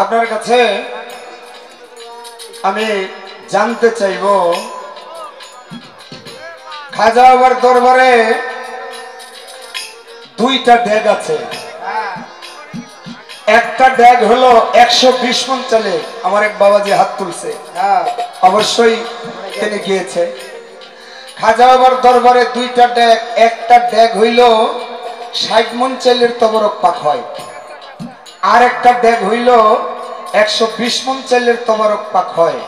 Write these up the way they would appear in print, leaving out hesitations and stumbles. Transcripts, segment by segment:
আপনার কাছে আমি জানতে চাইব, খাজা বাবার দরবারে দুইটা ড্যাগ আছে। একটা ড্যাগ হলো 120 মণ চালে। আমার এক বাবাজি হাত তুলছে, অবশ্যই তিনি গিয়েছে। খাজা বাবার দরবারে দুইটা ড্যাগ, একটা ড্যাগ হইল 60 মণ চালের তবরক পাক হয়, আর একটা ড্যাগ হইল 120 মণ চালের তবরক পাক হয়।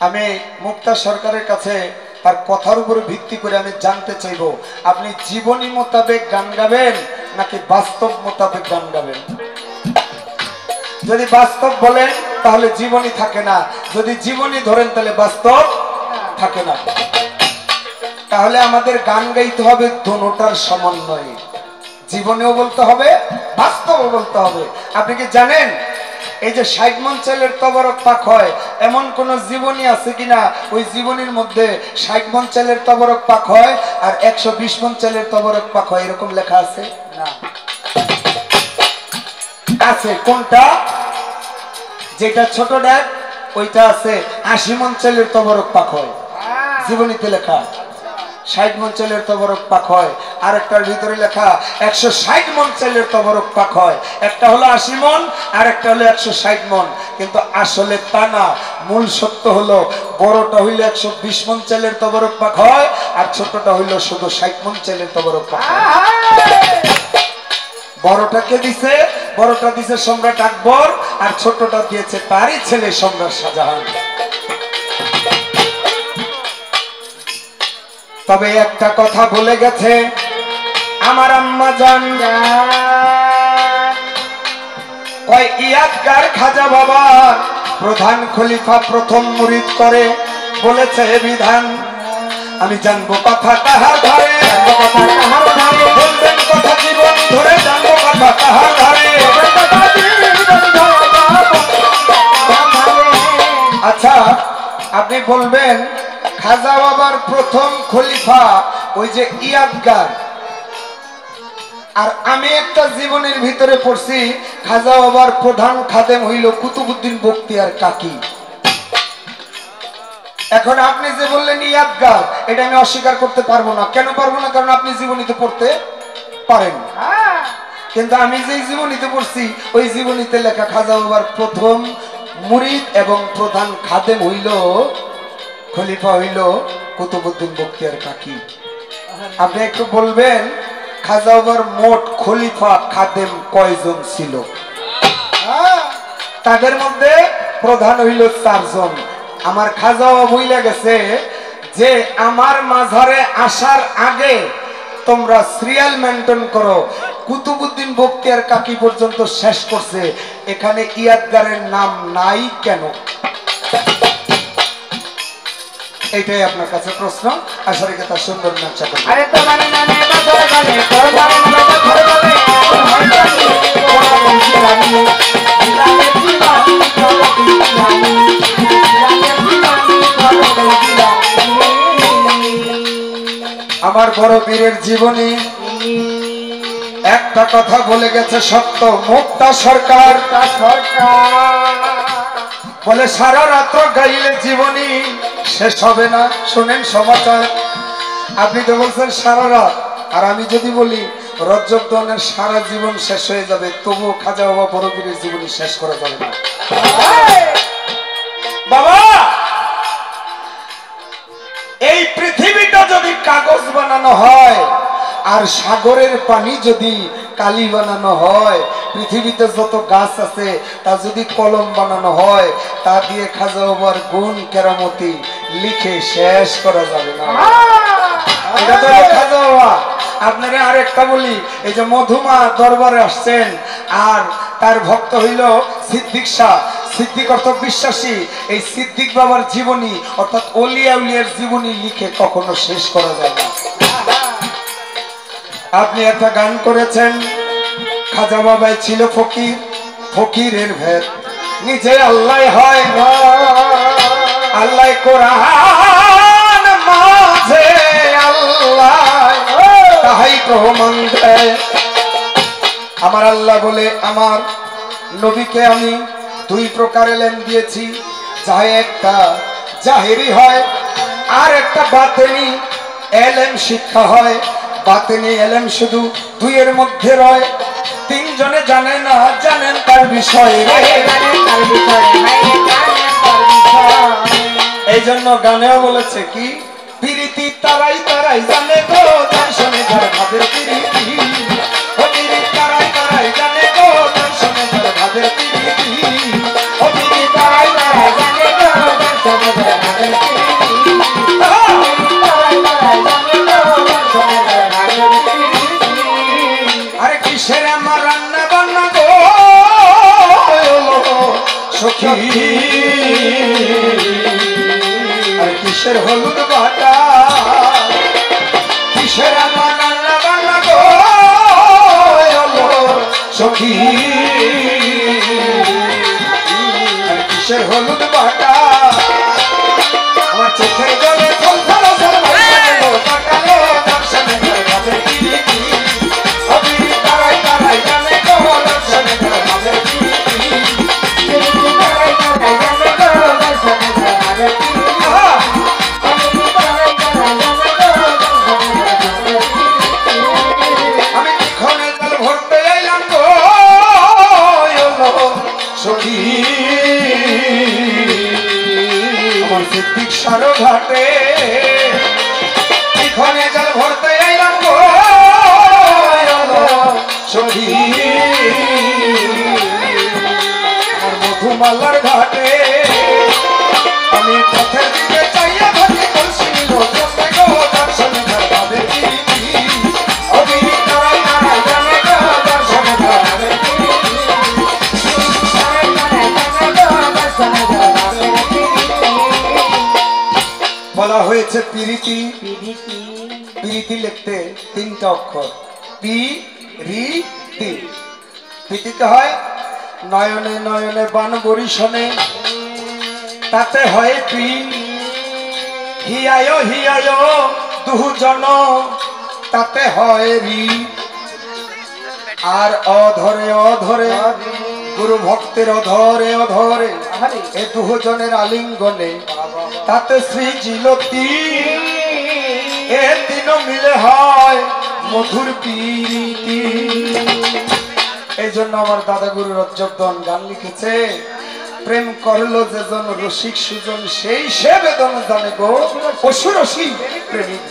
আমি মুক্তা সরকারের কাছে তার কথার উপরে ভিত্তি করে আমি জানতে চাইব, আপনি জীবনী মোতাবেক গান গাবেন নাকি বাস্তব মোতাবেক গান গাবেন? যদি বাস্তব বলেন তাহলে জীবনী থাকে না, যদি জীবনী ধরেন তাহলে বাস্তব থাকে না। তাহলে আমাদের গান গাইতে হবে দোনোটার সমন্বয়ে, জীবনেও বলতে হবে, বাস্তবও বলতে হবে। আপনি কি জানেন এই যে 60 মণ চালের তবরক পাক হয়, এমন কোন জীবনী আছে কিনা ওই জীবনীর মধ্যে 60 মণ চালের তবরক পাক হয় আর 120 মণ চালের তবরক পাক হয়, এরকম লেখা আছে না? আছে। কোনটা? যেটা ছোট ড্যাগ ওইটা আছে 80 মণ চালের তবরক পাক হয়, জীবনীতে লেখা 60 মণ চালের তবরক পাক হয়। আর একটার ভিতরে লেখা 160 মণ চালের তবরক পাক হয়। একটা হলো 80 মণ আর একটা হলো 160 মণ, কিন্তু আসলে তা না। মূল সত্য হলো বড়টা হইলো 120 মণ চালের তবরক পাক হয় আর ছোটটা হইলো শুধু 60 মণ চালের তবরক পাক হয়। বড়টা কে দিছে? বড়টা দিছে সম্রাট আকবর আর ছোটটা দিয়েছে তারই ছেলে সম্রাট শাহজাহান। তবে একটা কথা বলে গেছে আমার আম্মা জান, কয় ইয়াদগার খাজা বাবা প্রধান খলিফা প্রথম মুরিদ করে বলেছে বিধান। আমি জানবো কথা তাহার ধারে, বলবেন কথা জীবন ধরে, জানবো কথা তাহার ধারে। আচ্ছা, আপনি বলবেন খাজা বাবার প্রথম খলিফা ওই যে ইয়াদগার, আর আমি একটা জীবনের ভিতরে পড়ছি খাজা বাবার প্রধান খাদেম হইল কুতুবউদ্দিন বখতিয়ার কাকি। এখন আপনি যে বললেন ইয়াদগার, এটা আমি অস্বীকার করতে পারবো না। কেন পারবো না? কারণ আপনি জীবনীতে পড়তে পারেন, কিন্তু আমি যে জীবনীতে পড়ছি ওই জীবনীতে লেখা খাজা বাবার প্রথম মুরিদ এবং প্রধান খাদেম হইল, খলিফা হইল কুতুবউদ্দিন বখতিয়ার কাকি। আপনি একটু বলবেন খাজা বাবার মোট খলিফা খাদেম কয়জন ছিল? তাদের মধ্যে প্রধান হইল 4 জন। আমার খাজা বাবা বইলা গেছে যে আমার মাঝারে আসার আগে তোমরা সিরিয়াল মেনটেন করো, কুতুবউদ্দিন বখতিয়ার কাকি পর্যন্ত শেষ করছে, এখানে ইয়াদগারের নাম নাই কেন? এইটাই আপনার কাছে প্রশ্ন। আশা রেখে তার সুন্দর নকশা করবেন। আমার বড় বীরের জীবনী একটা কথা বলে গেছে সত্য, মুক্তা সরকার বলে সারা রাত্র গাইলে জীবনী শেষ হবে না। শোনেন সমাচার, আপনি তো বলছেন সারা রাত, আর আমি যদি বলি রজব দনের সারা জীবন শেষ হয়ে যাবে, তবুও খাজা বাবা বড় পীরের জীবনী শেষ করা যাবে না। বাবা, এই পৃথিবীটা যদি কাগজ বানানো হয় আর সাগরের পানি যদি কালি বানানো হয়, পৃথিবীতে যত গাছ আছে তা যদি কলম বানানো হয়, তা দিয়ে খাজা বাবার গুণ কেরামতি লিখে শেষ করা যাবে না। এটা তো খাজা বাবা। আপনারা আরেকটা বলি, এই যে মধুমা দরবারে আসছেন আর তার ভক্ত হইল সিদ্দিক শাহ। সিদ্দিক অর্থ বিশ্বাসী। এই সিদ্দিক বাবার জীবনী অর্থাৎ ওলিয়া উলিয়ার জীবনী লিখে কখনো শেষ করা যায় না। আপনি একটা গান করেছেন, খাজা বাবাই ছিল ফকির, ফকিরের ভেদ নিজে আল্লাহ হয়, আল্লাহ কোরআন মাঝে আল্লাহ তাহাই প্রমাণ দেয়। আমার আল্লাহ বলে আমার নবীকে আমি দুই প্রকার এলেম দিয়েছি, যাহে একটা জাহেরি হয় আর একটা বাতেনি এলেম শিক্ষা হয়। বাতেনি এলেম শুধু দুইয়ের মধ্যে রয়, তিনজনে জানে না জানেন তার বিষয়ে। এই জন্য গানেও বলেছে কি, প্রীতি তারাই তারাই জানে গো দর্শনে যার ভাবের প্রীতি, ও প্রীতি তারাই তারাই জানে গো দর্শনে যার ভাবের প্রীতি, ও প্রীতি তারাই তারাই জানে গো দর্শনে যার ভাবের প্রীতি, আরে কিসের আমার রান্না বান্না গো সখী, আর কিসের হলুদ বাটা, কিসের আমার রান্না বান্না গো সখী, আর কিসের হলুদ বাটা, আমার চোখের জলে ফলফল কাটালো দর্শনে ভাবে প্রীতি, অবি তারাই তারাই জানে গো দর্শনে ভাবে প্রীতি, তারাই তারাই জানে গো দর্শনে ভাবে প্রীতি। আমি কিখনে জল ভরতে এলাম গো সখী, আমার সিদ্দিক সারো ঘাটে, কিখনে জল ভরতে এলাম গো সখী, আমার মধুমালার ঘাটে, আমি পথের দিকে চাইয়া থাকি কলসি লোকে গো দর্শনে ভাবে প্রীতি, অবি তারাই তারাই জানে গো দর্শনে ভাবে প্রীতি, তারাই তারাই জানে গো দর্শনে ভাবে প্রীতি। বলা হয়েছে প্রীতি, প্রীতি লিখতে তিনটা অক্ষর, পি রি তি। প্রীতিতে হয় নয়নে নয়নে বান বরিশনে, তাতে হয় পি, হিয়ায় হিয়ায় দুজন, তাতে হয় রি, আর অধরে অধরে গুরু ভক্তের অধরে অধরে এ দুজনের আলিঙ্গনে, তাতে শ্রী জিলতি, এ তিন মিলে হয় মধুর প্রীতি। এই জন্য আমার দাদা গুরু রজ্জবদন গান লিখেছে, প্রেম করলো যেজন রসিক সুজন, সেই সে বেদন জানে গো অসুরসী প্রেমিক।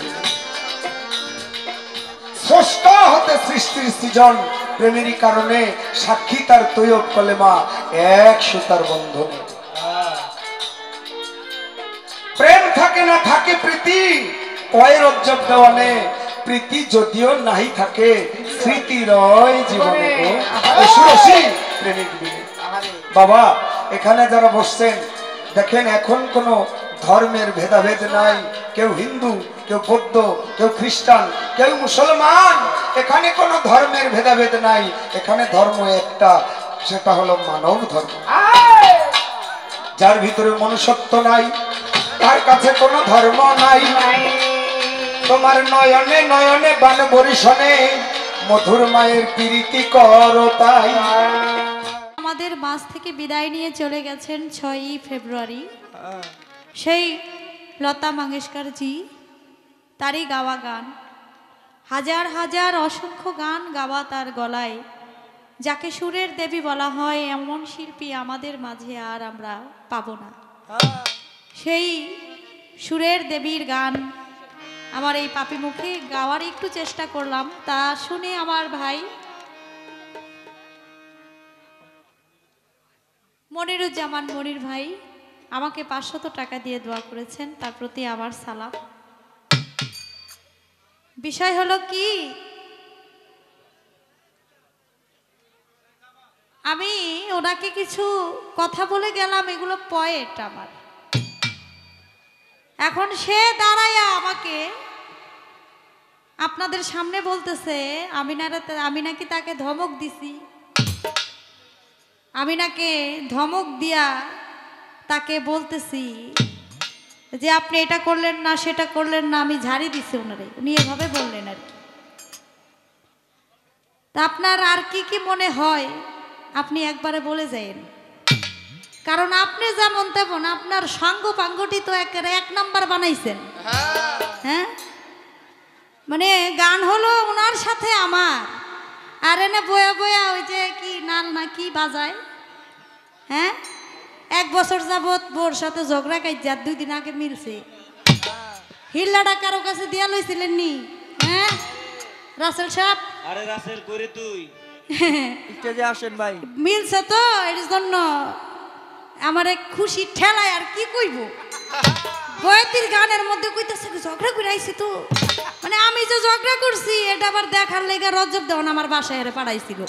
স্রষ্টা হতে সৃষ্টির সৃজন, প্রেমেরই কারণে সাক্ষী তার তৈয়ব কলেমা এক সুতার বন্ধনে। প্রেম থাকে না থাকে প্রীতি, কয় রজ্জব দেওয়ানে, প্রীতি যদিও নাহি থাকে স্মৃতি রয় জীবনে গো অসুরসী প্রেমিক দিনে। বাবা এখানে যারা বসছেন দেখেন, এখন কোনো ধর্মের ভেদাভেদ নাই, কেউ হিন্দু, কেউ বৌদ্ধ, কেউ খ্রিস্টান, কেউ মুসলমান, এখানে কোনো ধর্মের ভেদাভেদ নাই। এখানে ধর্ম একটা, সেটা হলো মানব ধর্ম। যার ভিতরে মনুষ্যত্ব নাই তার কাছে কোনো ধর্ম নাই। তোমার নয়নে নয়নে বান বরিশনে মধুর মায়ের প্রীতি করো তাই। আমাদের মাস থেকে বিদায় নিয়ে চলে গেছেন 6ই ফেব্রুয়ারি, সেই লতা মঙ্গেশকর জি, তারই গাওয়া গান, হাজার হাজার অসংখ্য গান গাওয়া তার গলায়, যাকে সুরের দেবী বলা হয়, এমন শিল্পী আমাদের মাঝে আর আমরা পাবো না। সেই সুরের দেবীর গান আমার এই পাপি মুখে গাওয়ার একটু চেষ্টা করলাম, তা শুনে আমার ভাই মনিরুজ্জামান মনির ভাই আমাকে 500 টাকা দিয়ে দোয়া করেছেন, তার প্রতি আমার সালাম। বিষয় হলো কি, আমি ওনাকে কিছু কথা বলে গেলাম, এগুলো পয়েন্ট আমার। এখন সে দাঁড়ায়া আমাকে আপনাদের সামনে বলতেছে আমি নাকি তাকে ধমক দিছি, আমি নাকি ধমক দিয়া তাকে বলতেছি যে আপনি এটা করলেন না সেটা করলেন না, আমি ঝাড়ি দিছি ওনারে, উনি এভাবে বললেন আর কি। তা আপনার আর কি কি মনে হয় আপনি একবারে বলে যাইন, কারণ আপনি যেমন তেমন আপনার সাঙ্গ পাঙ্গটি তো এক নাম্বার বানাইছেন। হ্যাঁ, মানে গান হলো ওনার সাথে আমার, আর এনে বয়া বয়া ওই যে কি নাল না কি বাজায়। হ্যাঁ, 1 বছর যাবৎ বোর সাথে ঝগড়া কাইজার 2 দিন আগে মিলছে। হিল্লাটা কারো কাছে দিয়া লইছিলেন নি? হ্যাঁ রাসেল সাহেব, আরে রাসেল করে তুই স্টেজে আসেন ভাই। মিলছে তো, এর জন্য আমার এক খুশি ঠেলায় আর কি কইব। বয়তির গানের মধ্যে কইতেছে ঝগড়া করে আইছি তো, মানে আমি যে ঝগড়া করছি এটা আবার দেখার লেগে রজব দেওয়ান আমার বাসায় হেরে পাঠাইছিল।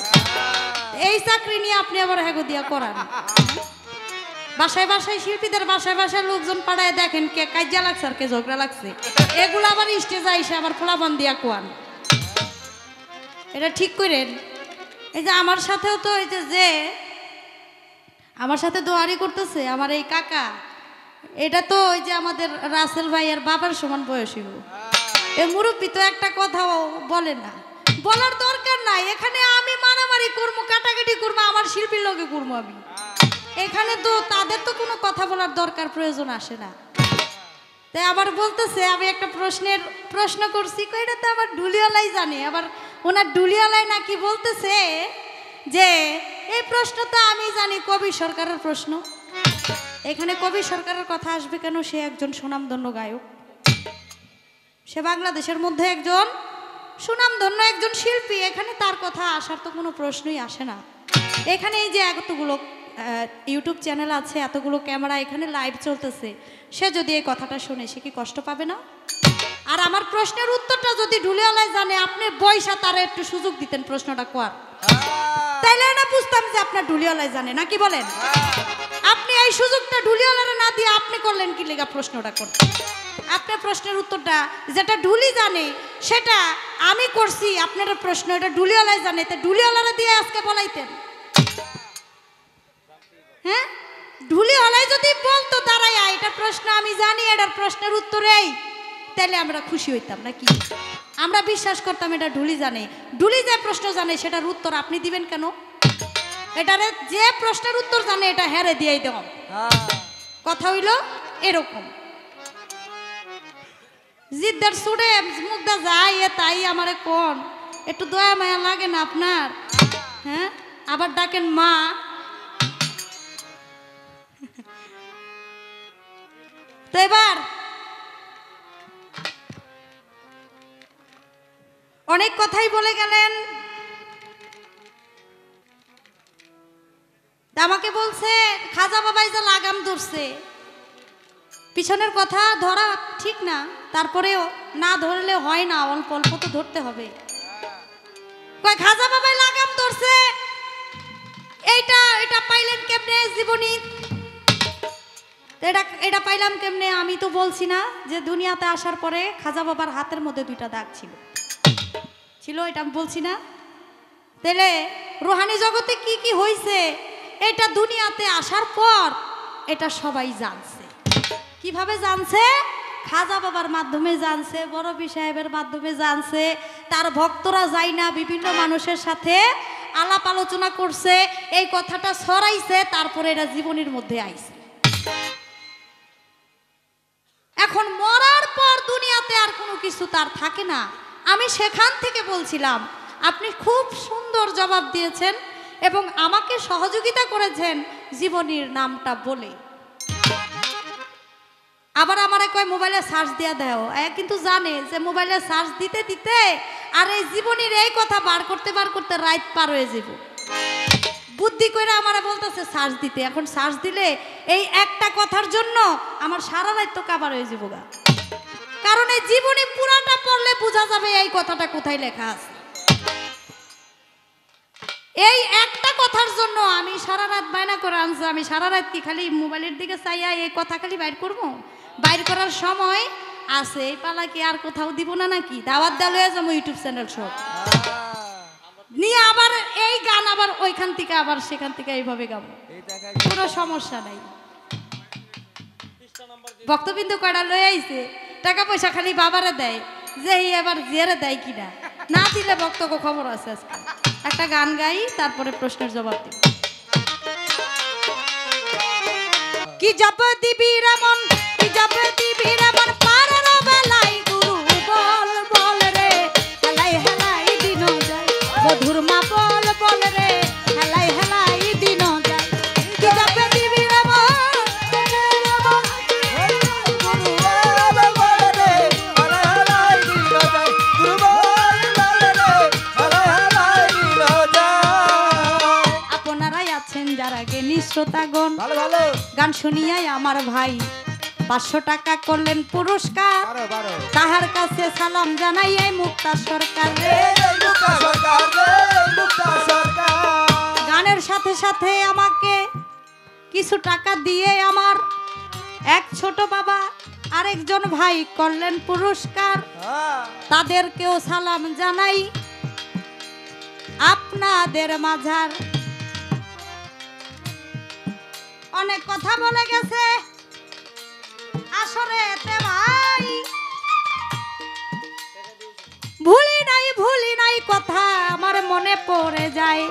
এই চাকরি নিয়ে আপনি আবার হেগো দিয়া করান। বাসায় বাসায় শিল্পীদের বাসায় বাসায় লোকজন পাড়ায় দেখেন কে কাজিয়া লাগছে আর কে ঝগড়া লাগছে, এগুলো আবার স্টেজে আইসে আবার ফোলাবান দিয়া কোয়ান। এটা ঠিক করেন। এই যে আমার সাথেও তো এই যে আমার সাথে দোয়ারি করতেছে আমার এই কাকা, এটা তো ওই যে আমাদের রাসেল ভাইয়ের বাবার সমান বয়সী। এই মুরব্বী তো একটা কথাও বলে না, বলার দরকার নাই। এখানে আমি মারামারি করবো, কাটাকাটি করবো, আমার শিল্পীর লগে করবো আমি। এখানে তো তাদের তো কোনো কথা বলার দরকার প্রয়োজন আসে না। তাই আবার বলতেছে আমি একটা প্রশ্ন করছি, এটা তো আবার ডুলিওয়ালাই জানে। আবার ওনার ডুলিওয়ালাই নাকি বলতেছে যে এই প্রশ্ন তো আমি জানি, কবি সরকারের প্রশ্ন। এখানে কবি সরকারের কথা আসবে কেন? সে একজন সুনামধন্য গায়ক, সে বাংলাদেশের মধ্যে একজন সুনামধন্য একজন শিল্পী। এখানে তার কথা আসার তো কোনো প্রশ্নই আসে না। এখানে এই যে এতগুলো ইউটিউব চ্যানেল আছে, এতগুলো ক্যামেরা এখানে লাইভ চলতেছে, সে যদি এই কথাটা শুনে সে কি কষ্ট পাবে না? আর আমার প্রশ্নের উত্তরটা যদি ডুলিওয়ালাই জানে, আপনি বয়সা তারা একটু সুযোগ দিতেন প্রশ্নটা কোয়ার, তাইলে না বুঝতাম যে আপনার ডুলিওয়ালাই জানে না। কি বলেন? আপনি এই সুযোগটা ডুলিওয়ালারে না দিয়ে আপনি করলেন কি লেগা প্রশ্নটা করতে? আপনার প্রশ্নের উত্তরটা যেটা ডুলি জানে সেটা আমি করছি, আপনার প্রশ্ন এটা ডুলিওয়ালাই জানে, তা ডুলিওয়ালারে দিয়ে আজকে বলাইতেন। হ্যাঁ, ডুলিওয়ালাই যদি বলতো দাঁড়াই এটা প্রশ্ন আমি জানি, এটার প্রশ্নের উত্তর এই, তাহলে আমরা খুশি হইতাম নাকি? আমরা বিশ্বাস করতাম এটা ডুলি জানে। ডুলি যে প্রশ্ন জানে সেটার উত্তর আপনি দিবেন কেন? এটারে যে প্রশ্নের উত্তর জানে এটা হেরে দিয়েই দেব। কথা হইল এরকম। জিদ্দার সুরে মুখদা যায় তাই আমারে কোন একটু দয়া মায়া লাগে না আপনার? হ্যাঁ, আবার ডাকেন মা। তো এবার অনেক কথাই বলে গেলেন। আমাকে বলছে খাজা বাবাই যে লাগাম ধরছে, পিছনের কথা ধরা ঠিক না, তারপরেও না ধরলে হয় না, অল্প অল্প তো ধরতে হবে। কয় খাজা বাবাই লাগাম ধরছে, এটা পাইলেন কেমনে জীবনী? এটা পাইলাম কেমনে? আমি তো বলছি না যে দুনিয়াতে আসার পরে খাজা বাবার হাতের মধ্যে 2টা দাগ ছিল, এটা আমি বলছি না? তাহলে রুহানি জগতে কি কি হয়েছে এটা দুনিয়াতে আসার পর এটা সবাই জানছে। কিভাবে জানছে? খাজা বাবার মাধ্যমে জানছে, বড় পীর সাহেবের মাধ্যমে জানছে, তার ভক্তরা যাই না বিভিন্ন মানুষের সাথে আলাপ আলোচনা করছে, এই কথাটা ছড়াইছে, তারপরে এটা জীবনের মধ্যে আইছে। এখন মরার পর দুনিয়াতে আর কোনো কিছু তার থাকে না। আমি সেখান থেকে বলছিলাম, আপনি খুব সুন্দর জবাব দিয়েছেন এবং আমাকে সহযোগিতা করেছেন জীবনীর নামটা বলে। আবার আমারে কয় মোবাইলে সার্চ দিয়া দেও, কিন্তু জানে যে মোবাইলে সার্চ দিতে দিতে আর এই জীবনীর এই কথা বার করতে রাত পার হয়ে যাব। বুদ্ধি করে আমারে বলতেছে সার্চ দিতে, এখন সার্চ দিলে এই একটা কথার জন্য আমার সারা রাত তো কাবার হয়ে যাব গা। কারণ এই জীবনী পুরাটা পড়লে বোঝা যাবে এই কথাটা কোথায় লেখা আছে। এই একটা কথার জন্য আমি সারা রাত বায়না করে আনছি। আমি সারা রাত কি খালি মোবাইলের দিকে চাইয়া এই কথা খালি বাইর করবো? বাইর করার সময় আছে, এই পালা কি আর কোথাও দিব না নাকি? দাওয়াত দেওয়া লয়ে যাবো ইউটিউব চ্যানেল সব নিয়ে, আবার এই গান আবার ওইখান থেকে আবার সেখান থেকে এইভাবে গাবো, কোনো সমস্যা নাই। ভক্তবিন্দু কয়টা লয়ে আইছে, টাকা পয়সা খালি বাবারে দেয়, যে এবার জিয়ারে দেয় কিনা, না দিলে ভক্তকে খবর আছে। আজকে একটা গান গাই, তারপরে প্রশ্নের জবাব দিই। কি জপ দিবি রমন, কি জপ দিবি রমন, পারের বেলাই গুরু বল বল রে, হেলাই হেলাই দিন যায় মধুর মা বল বল রে, হেলাই হেলাই দিন যায়। কি জপ দিবি রমন, আপনারাই আছেন যারা জ্ঞানী শ্রোতাগণ, ভালো ভালো গান শুনিয়াই আমার ভাই 500 টাকা করলেন পুরস্কার, বারো বারো তাহার কাছে সালাম জানাই এই মুক্তা সরকার রে। গানের সাথে সাথে আমাকে কিছু টাকা দিয়ে আমার এক ছোট বাবা আরেকজন ভাই করলেন পুরস্কার, তাদেরকেও সালাম জানাই। আপনাদের মাঝার অনেক কথা বলে গেছে আসরে তে ভাই, ভুলি নাই কথা আমার মনে পড়ে যায়।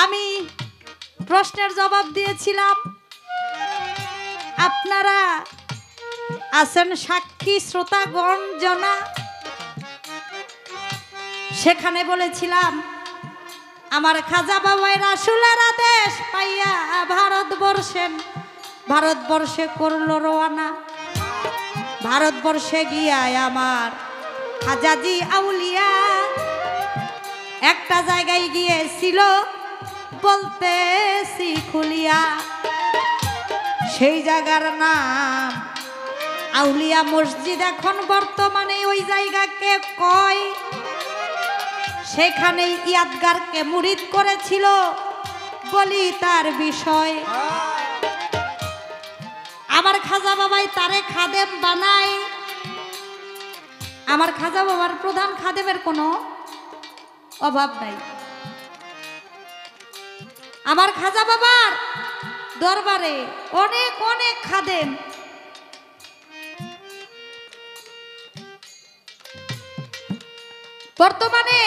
আমি প্রশ্নের জবাব দিয়েছিলাম, আপনারা আছেন সাক্ষী শ্রোতাগণ জনা, সেখানে বলেছিলাম আমার খাজা বাবাই রাসূলের আদেশ পাইয়া ভারতবর্ষে করলো রওনা। ভারতবর্ষে গিয়ায় আমার খাজাজি আউলিয়া একটা জায়গায় গিয়েছিল বলতেছি খুলিয়া, সেই জায়গার নাম আউলিয়া মসজিদ। এখন বর্তমানে ওই জায়গাকে কয়, সেখানে ইয়াদগারকে মুরিদ করেছিল, বলি তার বিষয়। আমার খাজা বাবাই তারে খাদেম বানায়, আমার খাজা বাবার প্রধান খাদেমের কোনো অভাব নাই। আমার খাজা বাবার দরবারে অনেক অনেক খাদেম, বর্তমানে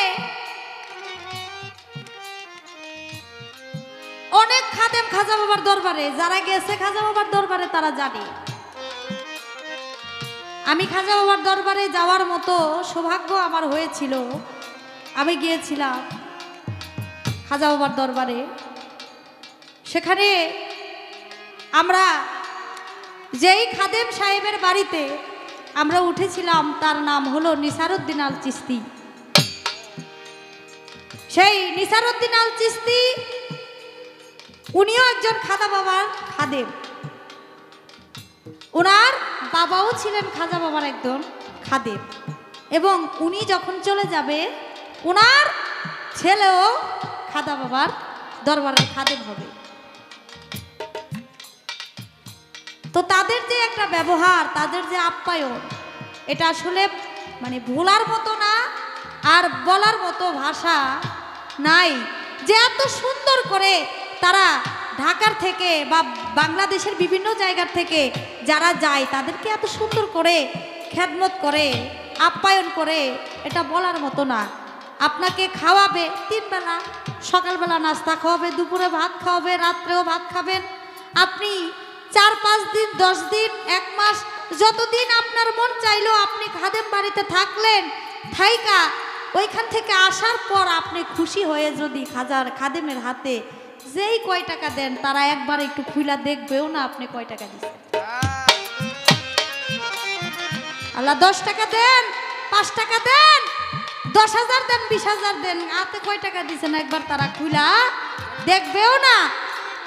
অনেক খাদেম খাজা বাবার দরবারে, যারা গেছে খাজা বাবার দরবারে তারা জানে। আমি খাজা বাবার দরবারে যাওয়ার মতো সৌভাগ্য আমার হয়েছিল। আমি গিয়েছিলাম খাজা বাবার দরবারে, সেখানে আমরা যেই খাদেম সাহেবের বাড়িতে আমরা উঠেছিলাম তার নাম হলো নিসারউদ্দিন আল চিস্তি। সেই নিসারউদ্দিন আল চিস্তি উনিও একজন খাজা বাবার খাদেম, ওনার বাবাও ছিলেন খাজা বাবার একজন খাদেম, এবং উনি যখন চলে যাবে ওনার ছেলেও খাজা বাবার দরবারের খাদেম হবে। তো তাদের যে একটা ব্যবহার, তাদের যে আপ্যায়ন, এটা আসলে মানে ভোলার মতো না আর বলার মতো ভাষা নাই। যে এত সুন্দর করে তারা ঢাকার থেকে বা বাংলাদেশের বিভিন্ন জায়গার থেকে যারা যায় তাদেরকে এত সুন্দর করে খেদমত করে, আপ্যায়ন করে, এটা বলার মতো না। আপনাকে খাওয়াবে 3 বেলা, সকালবেলা নাস্তা খাওয়াবে, দুপুরে ভাত খাওয়াবে, রাত্রেও ভাত খাবেন। আপনি 4-5 দিন, 10 দিন, 1 মাস, যতদিন আপনার মন চাইলো আপনি খাদেম বাড়িতে থাকলেন, থাইকা ওইখান থেকে আসার পর আপনি খুশি হয়ে যদি খাদেমের হাতে যেই কয় টাকা দেন, তারা একবার একটু খুইলা দেখবেও না আপনি কয় টাকা দিচ্ছেন। আল্লাহ 10 টাকা দেন, 5 টাকা দেন, 10,000 দেন, 20,000 দেন, হাতে কয় টাকা দিচ্ছেন একবার তারা খুইলা দেখবেও না।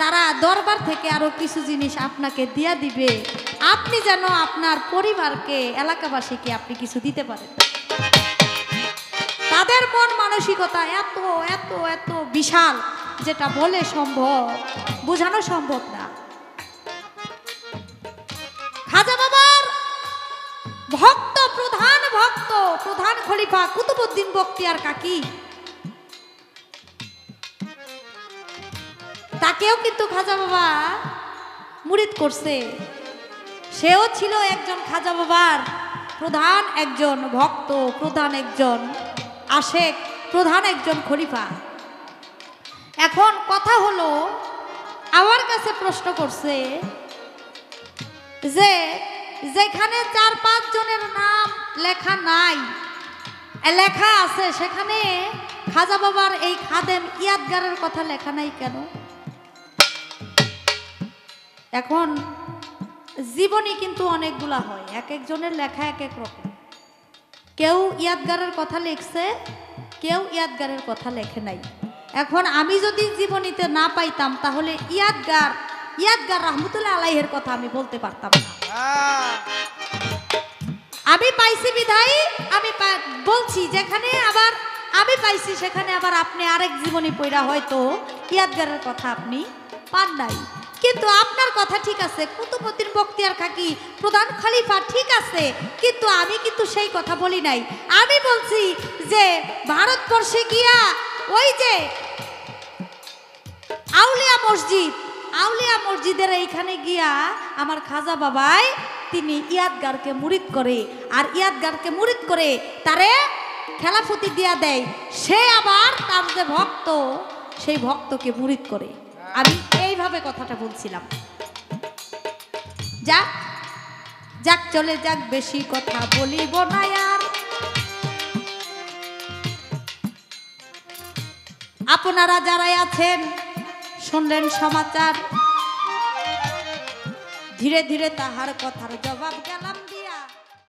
তারা দরবার থেকে আরো কিছু জিনিস আপনাকে দিয়া দিবে, আপনি যেন আপনার পরিবারকে, এলাকাবাসীকে আপনি কিছু দিতে পারেন। তাদের মন মানসিকতা এত এত এত বিশাল, যেটা বলে সম্ভব, বোঝানো সম্ভব না। খাজা বাবার ভক্ত, প্রধান খলিফা কুতুবউদ্দিন বখতিয়ার কাকি, তাকেও কিন্তু খাজা বাবা মুরিদ করছে। সেও ছিল একজন খাজা বাবার প্রধান একজন ভক্ত, প্রধান একজন আশেক, প্রধান একজন খলিফা। এখন কথা হলো, আমার কাছে প্রশ্ন করছে যে যেখানে 4-5 জনের নাম লেখা নাই, লেখা আছে, সেখানে খাজা বাবার এই খাদেম ইয়াদগারের কথা লেখা নাই কেন? এখন জীবনী কিন্তু অনেকগুলা হয়, এক একজনের লেখা এক এক রকম। কেউ ইয়াদগারের কথা লিখছে, কেউ ইয়াদগারের কথা লেখে নাই। এখন আমি যদি জীবনীতে না পাইতাম তাহলে ইয়াদগার রহমতুল্লাহ আলাইহের কথা আমি বলতে পারতাম না। আমি পাইছি বিধায় আমি বলছি, যেখানে আবার আমি পাইছি সেখানে আবার আপনি আরেক জীবনী পড়া হয়তো ইয়াদগারের কথা আপনি পান নাই। কিন্তু আপনার কথা ঠিক আছে, কুতুবউদ্দিন বখতিয়ার খাকি প্রধান খলিফা ঠিক আছে, কিন্তু আমি কিন্তু সেই কথা বলি নাই। আমি বলছি যে ভারতবর্ষে গিয়া ওই যে আউলিয়া মসজিদের এইখানে গিয়া আমার খাজা বাবাই তিনি ইয়াদগারকে মুরিদ করে, আর ইয়াদগারকে মুরিদ করে তারে খেলাফতি দিয়া দেয়। সে আবার তার যে ভক্ত, সেই ভক্তকে মুরিদ করে। আমি এইভাবে কথাটা বলছিলাম। যাক যাক চলে যাক, বেশি কথা বলিব না আর। আপনারা যারাই আছেন শুনলেন সমাচার, ধীরে ধীরে তাহার কথার জবাব গেল।